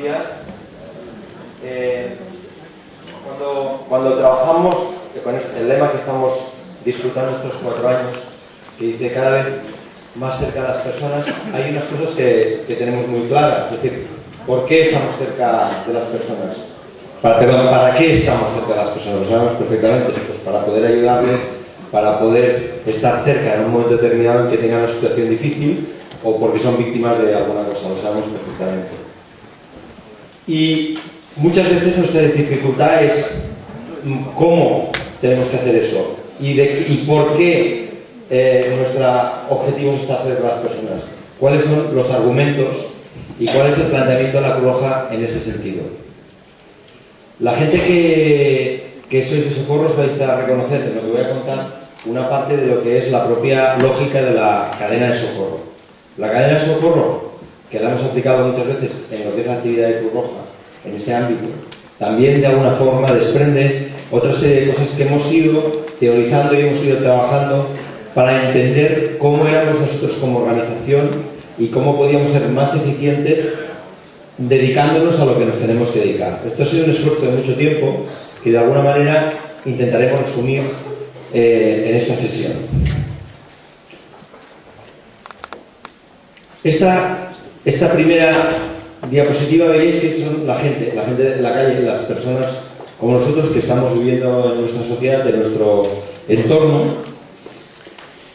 días. Cuando trabajamos con el lema que estamos disfrutando estos 4 años, que dice cada vez más cerca de las personas, hay unas cosas que tenemos muy claras. Es decir, ¿por qué estamos cerca de las personas? ¿Para qué estamos cerca de las personas? Lo sabemos perfectamente. Pues para poder ayudarles, para poder estar cerca en un momento determinado en que tengan una situación difícil o porque son víctimas de alguna cosa. Lo sabemos perfectamente. Y muchas veces nuestra dificultad es cómo tenemos que hacer eso y por qué nuestro objetivo es estar cerca de las personas. ¿Cuáles son los argumentos y cuál es el planteamiento de la Cruz Roja en ese sentido? La gente que sois de Socorros vais a reconocer en lo que voy a contar una parte de lo que es la propia lógica de la cadena de socorro. La cadena de socorro, que la hemos aplicado muchas veces en lo que es la actividad de Cruz Roja, en ese ámbito, también de alguna forma desprende otra serie de cosas que hemos ido teorizando y hemos ido trabajando para entender cómo éramos nosotros como organización y cómo podíamos ser más eficientes dedicándonos a lo que nos tenemos que dedicar. Esto ha sido un esfuerzo de mucho tiempo que de alguna manera intentaremos resumir en esta sesión. Esta primera diapositiva veis que son la gente de la calle, las personas como nosotros que estamos viviendo en nuestra sociedad, en nuestro entorno,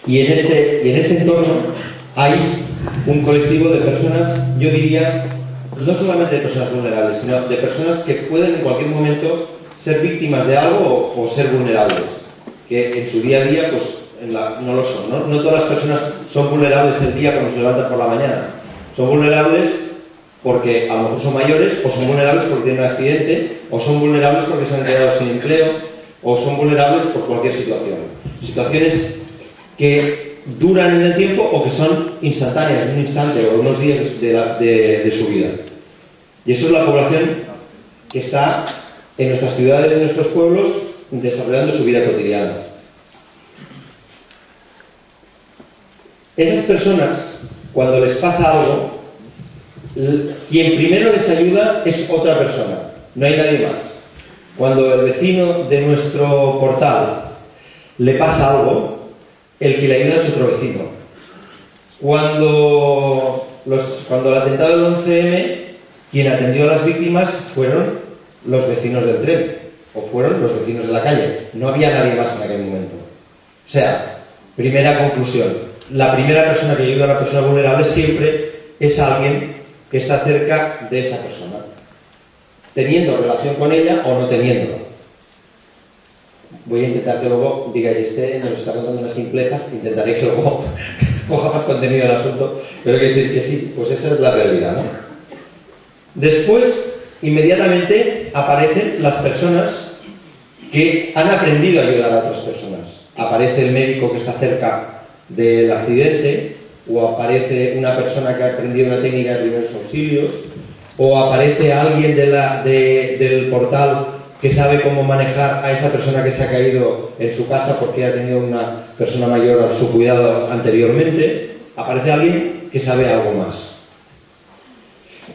y en este entorno hay un colectivo de personas, yo diría, no solamente de personas vulnerables, sino de personas que pueden en cualquier momento ser víctimas de algo o ser vulnerables, que en su día a día pues no lo son, ¿no? No todas las personas son vulnerables el día cuando se levantan por la mañana. Son vulnerables porque a lo mejor son mayores, o son vulnerables porque tienen un accidente, o son vulnerables porque se han quedado sin empleo, o son vulnerables por cualquier situación. Situaciones que duran en el tiempo o que son instantáneas, un instante o unos días de su vida. Y eso es la población que está en nuestras ciudades, en nuestros pueblos, desarrollando su vida cotidiana. Esas personas, cuando les pasa algo, quien primero les ayuda es otra persona, no hay nadie más. Cuando el vecino de nuestro portal le pasa algo, el que le ayuda es otro vecino. Cuando el atentado del 11M, quien atendió a las víctimas fueron los vecinos del tren, o fueron los vecinos de la calle. No había nadie más en aquel momento. O sea, primera conclusión, la primera persona que ayuda a una persona vulnerable siempre es alguien que está cerca de esa persona, teniendo relación con ella o no teniéndola. Voy a intentar que luego digáis, nos está contando unas simplezas, intentaré que luego coja más contenido del asunto, pero quiero decir que sí, pues esa es la realidad, ¿no? Después, inmediatamente aparecen las personas que han aprendido a ayudar a otras personas. Aparece el médico que está cerca del accidente, o aparece una persona que ha aprendido una técnica de primeros auxilios, o aparece alguien del portal que sabe cómo manejar a esa persona que se ha caído en su casa porque ha tenido una persona mayor a su cuidado anteriormente. Aparece alguien que sabe algo más.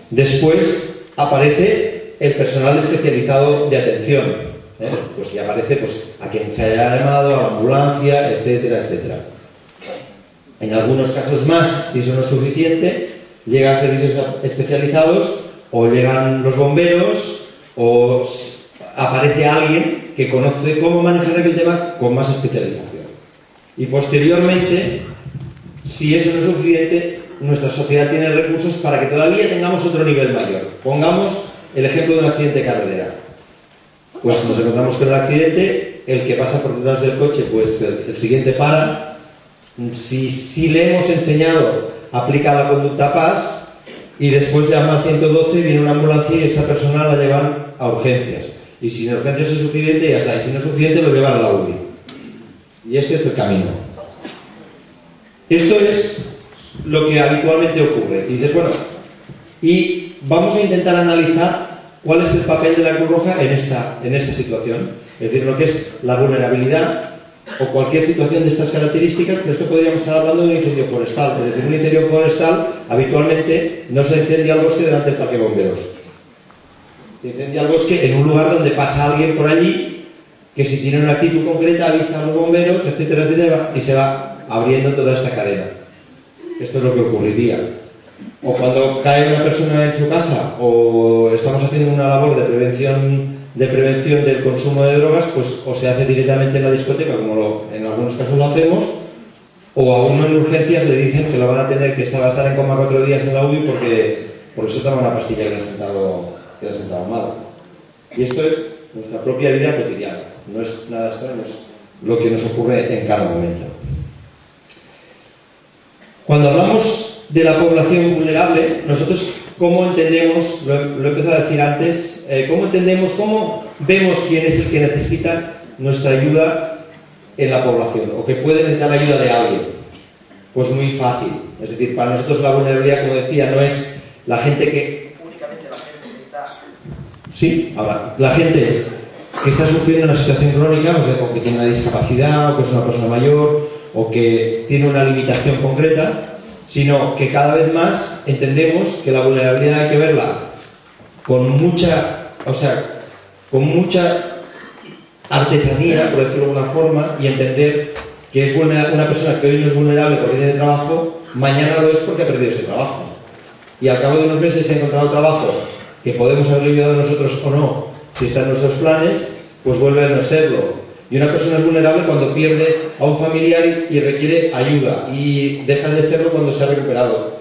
Después aparece el personal especializado de atención, pues ya aparece a quien se haya llamado, a la ambulancia, etcétera, etcétera. En algunos casos más, si eso no es suficiente, llegan servicios especializados, o llegan los bomberos, o aparece alguien que conoce cómo manejar aquel tema con más especialización. Y posteriormente, si eso no es suficiente, nuestra sociedad tiene recursos para que todavía tengamos otro nivel mayor. Pongamos el ejemplo de un accidente de carretera. Pues nos encontramos con el accidente, el que pasa por detrás del coche, pues el siguiente para. Si le hemos enseñado a aplicar la conducta PAS y después llama al 112, viene una ambulancia y esta persona la llevan a urgencias. Y si en urgencias es suficiente, ya está. Y si no es suficiente, lo llevan a la UBI. Y este es el camino. Esto es lo que habitualmente ocurre. Y dices, bueno, y vamos a intentar analizar cuál es el papel de la Cruz Roja en esta situación. Es decir, lo que es la vulnerabilidad o cualquier situación de estas características. Pero esto podríamos estar hablando de un incendio forestal. Es decir, un incendio forestal habitualmente no se incendia el bosque delante del parque de bomberos. Se incendia el bosque en un lugar donde pasa alguien por allí que si tiene una actitud concreta avisa a los bomberos, etcétera, etcétera, y se va abriendo toda esta cadena. Esto es lo que ocurriría. O cuando cae una persona en su casa o estamos haciendo una labor de prevención del consumo de drogas, pues o se hace directamente en la discoteca, como en algunos casos lo hacemos, o a uno en urgencias le dicen que lo van a tener que estar en coma 4 días en la UBI porque se toma una pastilla que le ha sentado mal. Y esto es nuestra propia vida cotidiana, no es nada extraño, es lo que nos ocurre en cada momento. Cuando hablamos de la población vulnerable, nosotros cómo entendemos, lo he empezado a decir antes, cómo vemos quién es el que necesita nuestra ayuda en la población o que puede necesitar la ayuda de alguien. Pues muy fácil. Es decir, para nosotros la vulnerabilidad, como decía, no es la gente que... únicamente la gente que está... Sí, ahora, la gente que está sufriendo una situación crónica, o que tiene una discapacidad, o que es una persona mayor, o que tiene una limitación concreta, sino que cada vez más entendemos que la vulnerabilidad hay que verla con mucha artesanía, por decirlo de alguna forma, y entender que es una persona que hoy no es vulnerable porque tiene trabajo, mañana lo es porque ha perdido ese trabajo. Y al cabo de unos meses se ha encontrado trabajo que podemos haber ayudado nosotros o no, si está en nuestros planes, pues vuelve a no serlo. Y una persona es vulnerable cuando pierde a un familiar y requiere ayuda, y deja de serlo cuando se ha recuperado.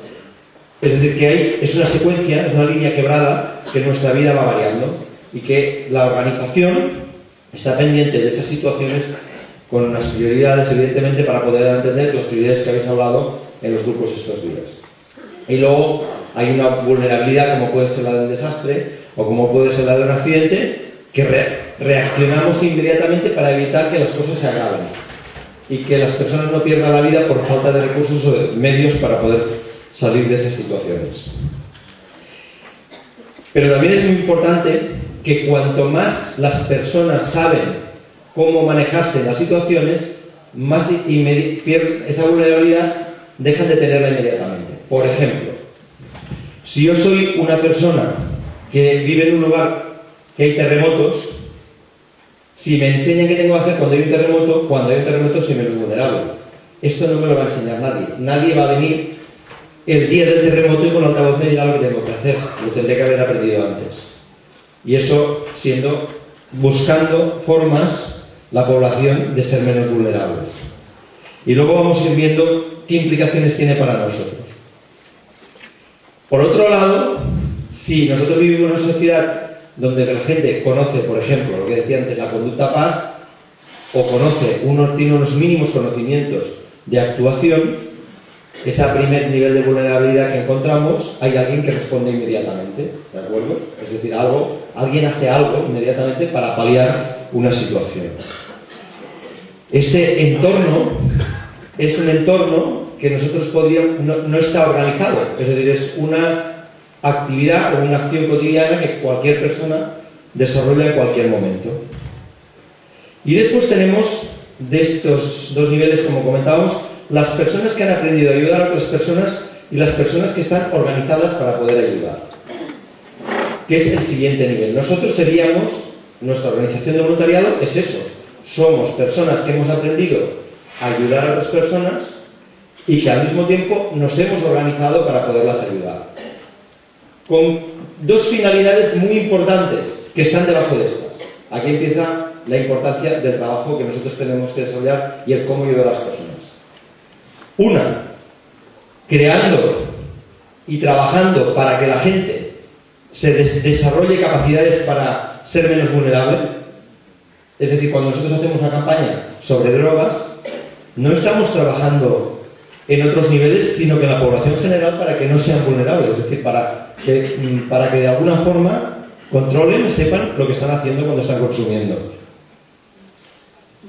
Es decir, que es una secuencia, es una línea quebrada que en nuestra vida va variando, y que la organización está pendiente de esas situaciones con unas prioridades, evidentemente, para poder entender las prioridades que habéis hablado en los grupos estos días. Y luego hay una vulnerabilidad, como puede ser la del desastre o como puede ser la de un accidente, que reaccionamos inmediatamente para evitar que las cosas se agraven y que las personas no pierdan la vida por falta de recursos o de medios para poder salir de esas situaciones. Pero también es muy importante que cuanto más las personas saben cómo manejarse en las situaciones, más esa vulnerabilidad dejan de tenerla inmediatamente. Por ejemplo, si yo soy una persona que vive en un lugar que hay terremotos, si me enseñan qué tengo que hacer cuando hay un terremoto soy menos vulnerable. Esto no me lo va a enseñar nadie. Nadie va a venir el día del terremoto y con el altavoz me dirá lo que tengo que hacer. Lo tendré que haber aprendido antes. Y eso buscando formas, la población, de ser menos vulnerables. Y luego vamos a ir viendo qué implicaciones tiene para nosotros. Por otro lado, si nosotros vivimos en una sociedad donde la gente conoce, por ejemplo, lo que decía antes, la conducta paz, o tiene unos mínimos conocimientos de actuación, ese primer nivel de vulnerabilidad que encontramos, hay alguien que responde inmediatamente, ¿de acuerdo? Es decir, alguien hace algo inmediatamente para paliar una situación. Este entorno es un entorno que nosotros no está organizado, es decir, es una actividad o una acción cotidiana que cualquier persona desarrolla en cualquier momento. Y después tenemos, de estos dos niveles, como comentábamos, las personas que han aprendido a ayudar a otras personas y las personas que están organizadas para poder ayudar, que es el siguiente nivel. Nosotros nuestra organización de voluntariado es eso, somos personas que hemos aprendido a ayudar a otras personas y que al mismo tiempo nos hemos organizado para poderlas ayudar, con dos finalidades muy importantes que están debajo de estas. Aquí empieza la importancia del trabajo que nosotros tenemos que desarrollar y el cómo ayudar a las personas. Una, creando y trabajando para que la gente se desarrolle capacidades para ser menos vulnerable. Es decir, cuando nosotros hacemos una campaña sobre drogas, no estamos trabajando en otros niveles, sino que en la población general para que no sean vulnerables. Es decir, para que de alguna forma controlen y sepan lo que están haciendo cuando están consumiendo.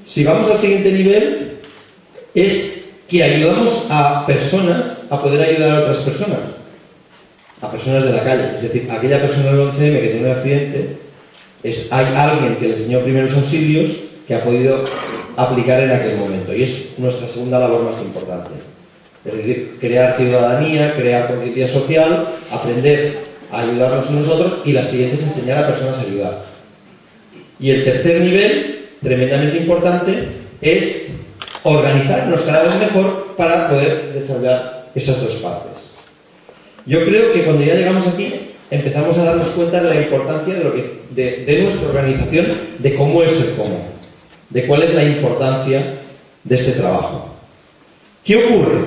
Si vamos al siguiente nivel, es que ayudamos a personas a poder ayudar a otras personas, a personas de la calle. Es decir, aquella persona del 11M que tiene un accidente, hay alguien que le enseñó primeros auxilios que ha podido aplicar en aquel momento, y es nuestra segunda labor más importante. Es decir, crear ciudadanía, crear conciencia social, aprender a ayudarnos nosotros, y la siguiente es enseñar a personas a ayudar. Y el tercer nivel, tremendamente importante, es organizarnos cada vez mejor para poder desarrollar esas dos partes. Yo creo que cuando ya llegamos aquí, empezamos a darnos cuenta de la importancia de nuestra organización, de cómo es el cómo, de cuál es la importancia de ese trabajo. ¿Qué ocurre?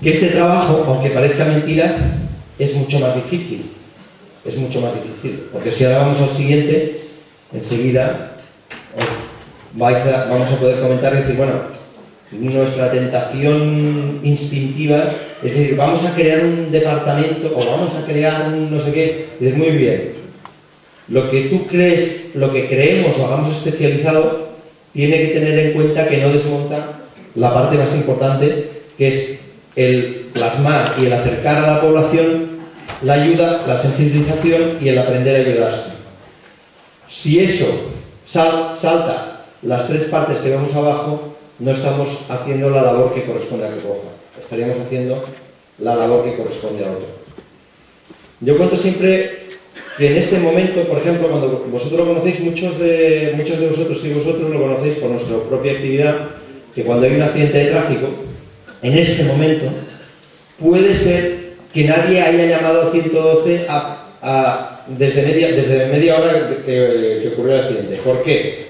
Que este trabajo, aunque parezca mentira, es mucho más difícil. Es mucho más difícil. Porque si ahora vamos al siguiente, enseguida vamos a poder comentar y decir, bueno, nuestra tentación instintiva es decir, vamos a crear un departamento o vamos a crear un no sé qué. Y dices, muy bien, lo que tú crees, lo que creemos o hagamos especializado, tiene que tener en cuenta que no desmonta la parte más importante, que es el plasmar y el acercar a la población la ayuda, la sensibilización y el aprender a ayudarse. Si eso salta las tres partes que vemos abajo, no estamos haciendo la labor que corresponde a que coja. Estaríamos haciendo la labor que corresponde a otro. Yo cuento siempre que en este momento, por ejemplo, cuando vosotros lo conocéis, muchos de vosotros y vosotros lo conocéis por nuestra propia actividad, que cuando hay un accidente de tráfico, en este momento, puede ser que nadie haya llamado a 112 desde media hora que ocurrió el accidente. ¿Por qué?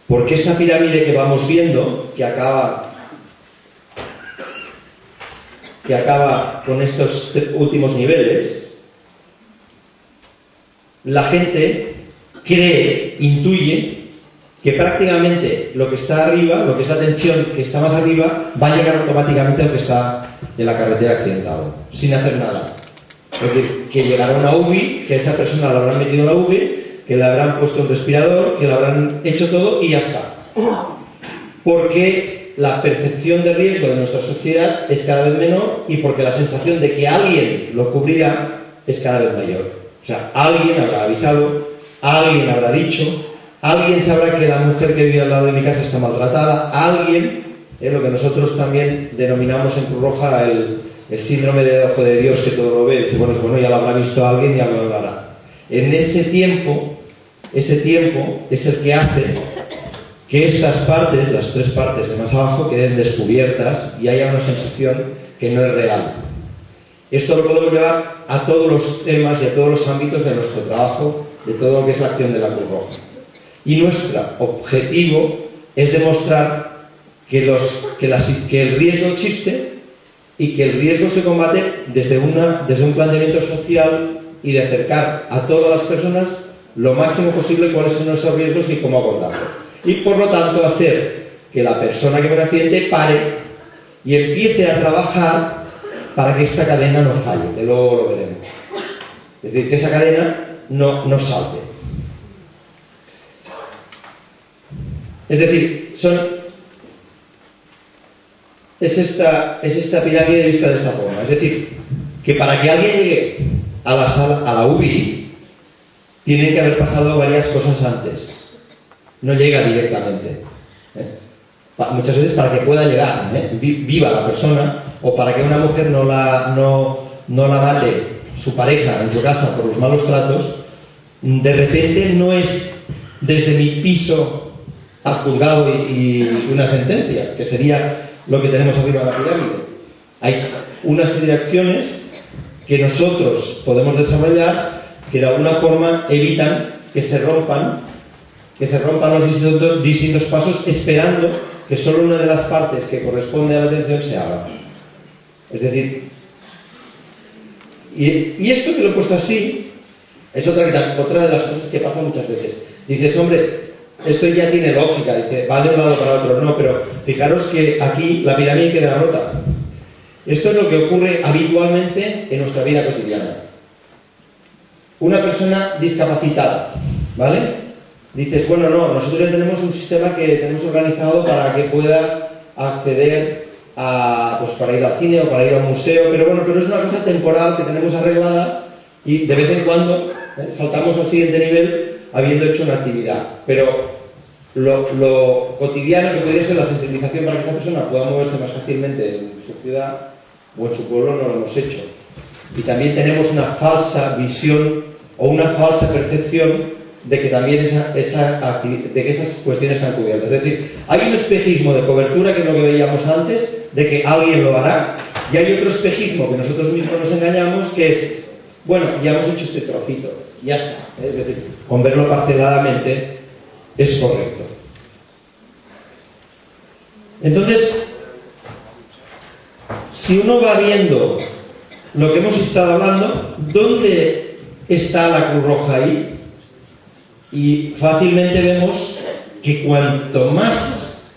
Porque esa pirámide que vamos viendo, que acaba con estos últimos niveles, la gente cree, intuye que prácticamente lo que está arriba, lo que es la tensión que está más arriba, va a llegar automáticamente a lo que está en la carretera accidentado, sin hacer nada. Es decir, que llegará una UBI, que esa persona la habrán metido en la UBI, que le habrán puesto un respirador, que le habrán hecho todo y ya está. Porque la percepción de riesgo de nuestra sociedad es cada vez menor y porque la sensación de que alguien lo cubrirá es cada vez mayor. O sea, alguien habrá avisado, alguien habrá dicho, alguien sabrá que la mujer que vive al lado de mi casa está maltratada, alguien, lo que nosotros también denominamos en Cruz Roja el síndrome del ojo de Dios, que todo lo ve. Dice, bueno, ya lo habrá visto alguien y ya lo hablará. En ese tiempo es el que hace que estas partes, las tres partes de más abajo, queden descubiertas y haya una sensación que no es real. Esto lo podemos llevar a todos los temas y a todos los ámbitos de nuestro trabajo, de todo lo que es la acción de la Cruz Roja. Y nuestro objetivo es demostrar que el riesgo existe y que el riesgo se combate desde un planteamiento social y de acercar a todas las personas lo máximo posible cuáles son nuestros riesgos y cómo abordarlos. Y por lo tanto hacer que la persona que ve un accidente pare y empiece a trabajar para que esta cadena no falle, que luego lo veremos. Es decir, que esa cadena no salte. Es decir, es esta pirámide vista de esta forma. Es decir, que para que alguien llegue a la UBI, tienen que haber pasado varias cosas antes. No llega directamente. Muchas veces para que pueda llegar, viva la persona, o para que una mujer no la mate su pareja en su casa por los malos tratos, de repente no es desde mi piso al juzgado y una sentencia, que sería lo que tenemos arriba de la pirámide. Hay una serie de acciones que nosotros podemos desarrollar que de alguna forma evitan que se rompan los distintos pasos, esperando que solo una de las partes que corresponde a la atención se haga. Es decir, y esto que lo he puesto así es otra de las cosas que pasa muchas veces. Dices, hombre, esto ya tiene lógica, dice, va de un lado para otro. No, pero fijaros que aquí la pirámide queda rota. Esto es lo que ocurre habitualmente en nuestra vida cotidiana. Una persona discapacitada, ¿vale? Dices, bueno, no, nosotros ya tenemos un sistema que tenemos organizado para que pueda acceder para ir al cine o para ir a un museo, pero es una cosa temporal que tenemos arreglada y de vez en cuando saltamos al siguiente nivel habiendo hecho una actividad. Pero lo cotidiano que podría ser la sensibilización para que esta persona pueda moverse más fácilmente en su ciudad o en su pueblo no lo hemos hecho. y también tenemos una falsa visión o una falsa percepción de que también de que esas cuestiones están cubiertas. Es decir, hay un espejismo de cobertura, que es lo que veíamos antes, de que alguien lo hará, y hay otro espejismo que nosotros mismos nos engañamos, que es, bueno, ya hemos hecho este trocito, ya está. Es decir, con verlo parceladamente es correcto. Entonces, si uno va viendo lo que hemos estado hablando, ¿dónde está la Cruz Roja ahí? Y fácilmente vemos que cuanto más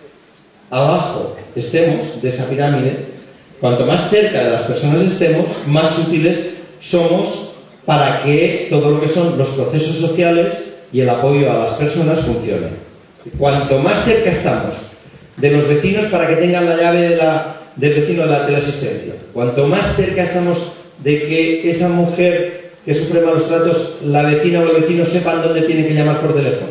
abajo estemos de esa pirámide, cuanto más cerca de las personas estemos, más útiles somos para que todo lo que son los procesos sociales y el apoyo a las personas funcione. Cuanto más cerca estamos de los vecinos para que tengan la llave del vecino de la asistencia, cuanto más cerca estamos de que esa mujer que sufre malos tratos, la vecina o el vecino sepan dónde tienen que llamar por teléfono,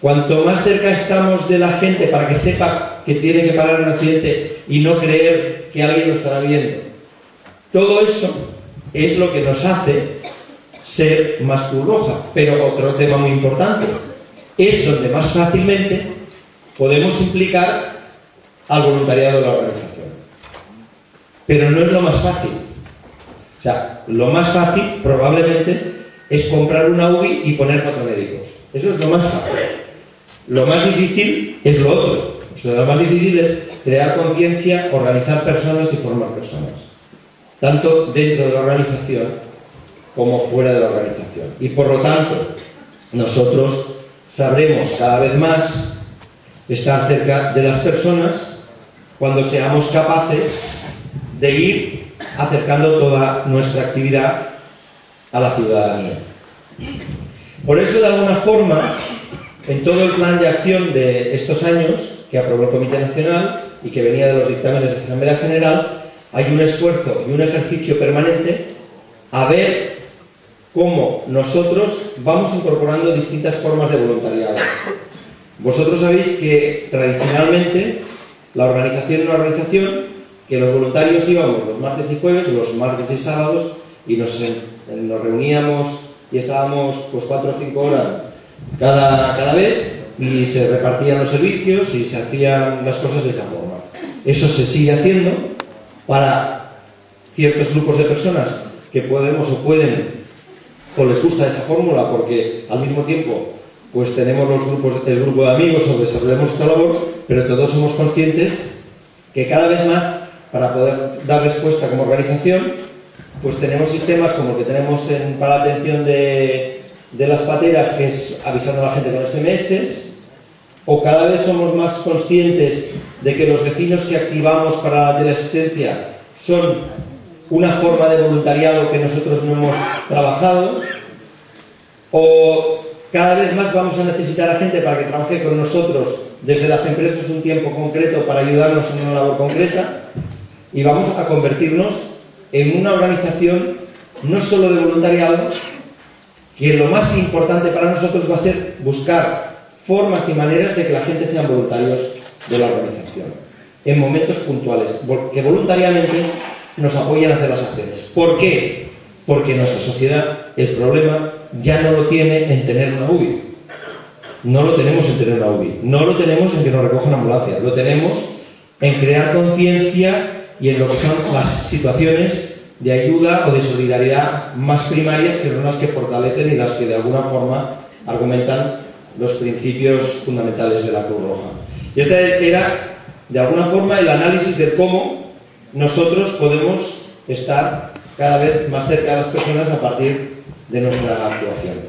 cuanto más cerca estamos de la gente para que sepa que tiene que parar un accidente y no creer que alguien lo estará viendo, todo eso es lo que nos hace ser más Cruz Roja. Pero otro tema muy importante, es donde más fácilmente podemos implicar al voluntariado de la organización. Pero no es lo más fácil. O sea, lo más fácil probablemente es comprar una UBI y poner 4 médicos. Eso es lo más fácil. Lo más difícil es lo otro. O sea, lo más difícil es crear conciencia, organizar personas y formar personas. Tanto dentro de la organización como fuera de la organización. Y por lo tanto, nosotros sabremos cada vez más estar cerca de las personas cuando seamos capaces de ir acercando toda nuestra actividad a la ciudadanía. Por eso, de alguna forma, en todo el plan de acción de estos años que aprobó el Comité Nacional y que venía de los dictámenes de Asamblea General, hay un esfuerzo y un ejercicio permanente a ver cómo nosotros vamos incorporando distintas formas de voluntariado. Vosotros sabéis que tradicionalmente la organización es una organización que los voluntarios íbamos los martes y jueves, los martes y sábados, y nos reuníamos y estábamos pues 4 o 5 horas cada vez, y se repartían los servicios y se hacían las cosas de esa forma. Eso se sigue haciendo para ciertos grupos de personas que podemos o pueden o les gusta esa fórmula, porque al mismo tiempo pues tenemos el grupo de amigos o desarrollamos esta labor, pero todos somos conscientes que cada vez más, para poder dar respuesta como organización, pues tenemos sistemas como el que tenemos para la atención de las pateras, que es avisando a la gente con SMS, o cada vez somos más conscientes de que los vecinos que activamos para la teleasistencia son una forma de voluntariado que nosotros no hemos trabajado, o cada vez más vamos a necesitar a gente para que trabaje con nosotros desde las empresas un tiempo concreto para ayudarnos en una labor concreta, y vamos a convertirnos en una organización no solo de voluntariado, que lo más importante para nosotros va a ser buscar formas y maneras de que la gente sean voluntarios de la organización en momentos puntuales, que voluntariamente nos apoyen a hacer las acciones. ¿Por qué? Porque nuestra sociedad el problema ya no lo tiene en tener una UBI. No lo tenemos en tener una UBI. No lo tenemos en que nos recojan ambulancia. Lo tenemos en crear conciencia y en lo que son las situaciones de ayuda o de solidaridad más primarias, que son las que fortalecen y las que de alguna forma argumentan los principios fundamentales de la Cruz Roja. Y este era, de alguna forma, el análisis de cómo nosotros podemos estar cada vez más cerca de las personas a partir de nuestra actuación.